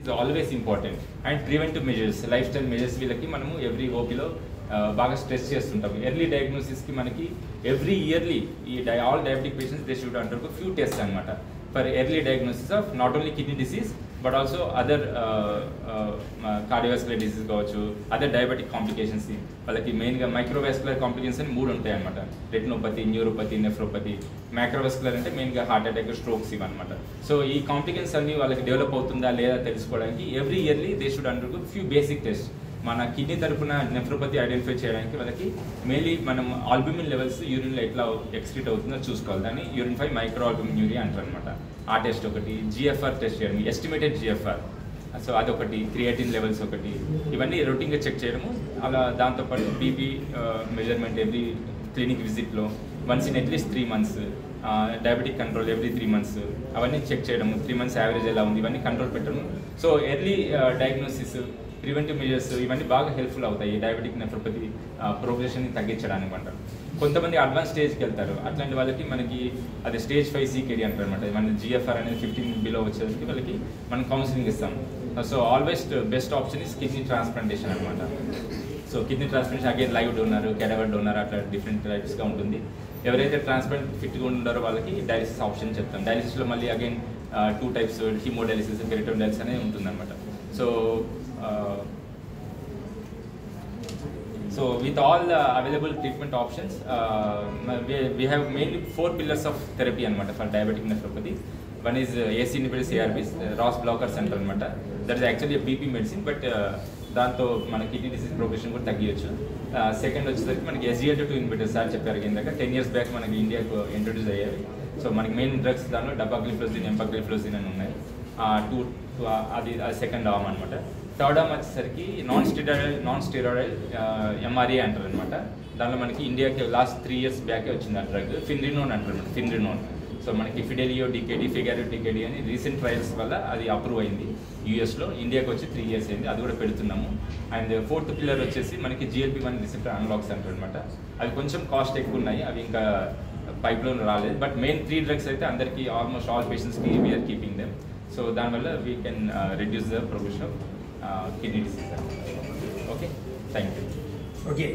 is always important and preventive measures lifestyle measures వీళ్ళకి మనము every ఓపీలో బాగా స్ట్రెస్ చేస్తుంటాం. ఎర్లీ డయాగ్నోసిస్కి మనకి ఎవ్రీ ఇయర్లీ ఈ all diabetic patients they should undergo few test అనమాట for early diagnosis of not only kidney disease but also other cardiovascular disease కావచ్చు, other diabetic complications. వాళ్ళకి మెయిన్గా మైక్రోవాస్కులర్ కాంప్లికేషన్స్ అని 3 ఉంటాయి అనమాట. Retinopathy, neuropathy, nephropathy. మైక్రోవాస్కులర్ అంటే మెయిన్గా హార్ట్ అటాక్, స్ట్రోక్స్ ఇవన్నమాట. సో ఈ కాంప్లికేషన్స్ అన్ని వాళ్ళకి డెవలప్ అవుతుందా లేదా తెలుసుకోవడానికి every yearly they should undergo few basic test. మన కిడ్నీ తరపున నెఫ్రోపతి ఐడెంటిఫై చేయడానికి వాళ్ళకి మెయిన్లీ మనం ఆల్బుమిన్ లెవెల్స్ యూరిన్లో ఎట్లా ఎక్స్క్రీట్ అవుతుందో చూసుకోవాలి. దాన్ని యూరిన్ 5 మైక్రో ఆల్బుమిన్ యూరియా అంటారు అనమాట. ఆ టెస్ట్ ఒకటి, జిఎఫ్ఆర్ టెస్ట్ చేయడం, ఎస్టిమేటెడ్ జిఎఫ్ఆర్, సో అదొకటి, క్రియేటిన్ లెవెల్స్ ఒకటి, ఇవన్నీ రొటీన్గా చెక్ చేయడము. అలా దాంతోపాటు బీపీ మెజర్మెంట్ ఎవ్రీ క్లినిక్ విజిట్లో once in at least 3 months, diabetic control every 3 months, అవన్నీ చెక్ చేయడము. 3 months యావరేజ్ ఎలా ఉంది ఇవన్నీ కంట్రోల్ పెట్టడము. So early diagnosis, preventive measures ఇవన్నీ బాగా హెల్ప్ఫుల్ అవుతాయి డయాబెటిక్ నెఫ్రోపతి ప్రోగ్రెషన్ని తగ్గించడానికి అంటారు. కొంతమంది అడ్వాన్స్ స్టేజ్కి వెళ్తారు. అట్లాంటి వాళ్ళకి మనకి అది స్టేజ్ 5 CKD అంటారు అనమాట. మన జిఎఫ్ఆర్ అనేది 15 బిలో వచ్చేసరికి వాళ్ళకి మనం కౌన్సిలింగ్ ఇస్తాం. So always best option is kidney transplantation అనమాట. So kidney transplantation again live donor, cadaver donor, అట్లా డిఫరెంట్ టైప్స్గా ఉంటుంది. ఎవరైతే ట్రాన్స్ప్లాంట్ ఫిట్గా ఉన్నారో వాళ్ళకి డయాలిసిస్ ఆప్షన్ చెప్తాం. డయాలిసిస్లో మళ్ళీ అగైన్ 2 types, హీమోడయాలిసిస్, పెరిటోన్ డయాలిసిస్ అనేది ఉంటుందన్నమాట. So with all available treatment options, we have mainly 4 pillars of therapy anamata for diabetic nephropathy. One is AC inhibitors, ARBs, ROS blockers antar anamata. That is actually a BP medicine, but దాంతో మన kidney disease progression కూడా తగ్గించచ్చు. Second వచ్చేసరికి మనకి SGLT2 inhibitors sir చెప్పారు కిందక 10 years back మనకి ఇండియాకు introduce అయ్యాయి. So మనకి మెయిన్ డ్రగ్స్ దానిలో డపాగ్లిఫ్లోజిన్, ఎంపాగ్లిఫ్లోజిన్ అని ఉన్నాయి. అది సెకండ్ ఆర్మ్ అనమాట. థర్డ్ ఆర్మ్ వచ్చేసరికి నాన్ స్టెరాయిడల్ MRA అంటారు అనమాట. దానిలో మనకి ఇండియాకి లాస్ట్ 3 years బ్యాకే వచ్చింది ఆ డ్రగ్. ఫిన్రినోన్ అంటారు అనమాట. ఫిన్రినోన్. సో మనకి ఫిడెలియో డికేడి, ఫిగారో డికేడి అని రీసెంట్ ట్రయల్స్ వల్ల అది అప్రూవ్ అయింది యూఎస్లో. ఇండియాకి వచ్చి 3 years అయింది. అది కూడా పెడుతున్నాము. అండ్ ఫోర్త్ పిల్లర్ వచ్చేసి మనకి GLP-1 రిసెప్టర్ అనలాగ్స్ అంటారు అనమాట. అవి కొంచెం కాస్ట్ ఎక్కువ ఉన్నాయి, అవి ఇంకా పైప్లో రాలేదు. బట్ మెయిన్ 3 drugs అయితే అందరికీ ఆల్మోస్ట్ ఆల్ పేషెంట్స్కి వీఆర్ కీపింగ్ దెమ్. సో దానివల్ల we can reduce the progression of kidney disease. Okay, thank you. Okay.